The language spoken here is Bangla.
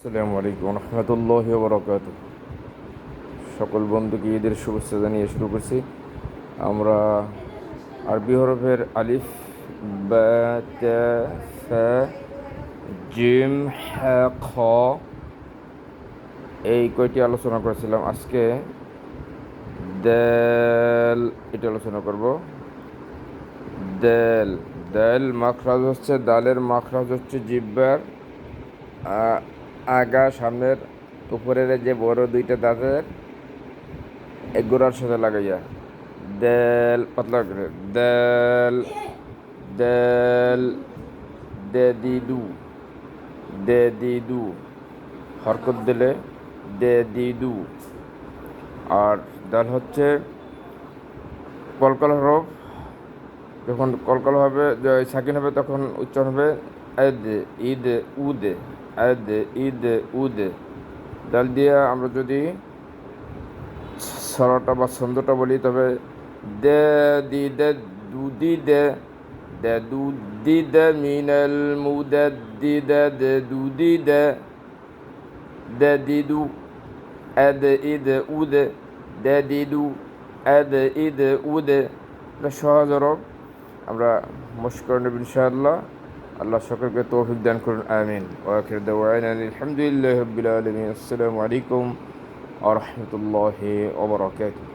আসসালামু আলাইকুম রহমতুল্লাহি ওয়া বারাকাতুহু। সকল বন্ধুকে ঈদের শুভেচ্ছা জানিয়ে শুরু করছি। আমরা আরবি হরফের আলিফ, বা, তা, সা, জিম, হা, খ এই কয়টি আলোচনা করেছিলাম। আজকে দাল এটা আলোচনা করব। দাল দাল মাখরাজ হচ্ছে, দালের মাখরাজ হচ্ছে জিহ্বার আগা সামনের উপরের যে বড় দুইটা দাঁতের এক গোড়ার সাথে লাগাইয়া দেল পাতলা করে দেল দেল দে দিদু দে দিদু হরকত দিলে দে দিদু। আর দাল হচ্ছে কলকল হরফ। যখন কলকল হবে, সাকিন হবে, তখন উচ্চারণ হবে এদ ঈদ উদে এদ ঈদ উদে। দাল দিয়ে আমরা যদি সরাটা বা ছন্দটা বলি, তবে দে দি দে দু দি দে দে দু দি দে মিনাল মু দে দি দে দে দু দি দে দে দি দু এদ ঈদ উদে দে দি দু এদ ঈদ উদে। এটা সহজ হরফ। আমরা মুশকিল নেব ইনশাআল্লাহ। আল্লাহ সকলকে তৌফিক দান করুন, আমিন। ওয়া আখির দাওয়ানা আলহামদুলিল্লাহি রাব্বিল আলামিন। আসসালামু আলাইকুম ওয়া রাহমাতুল্লাহি ওয়া বারাকাতুহু।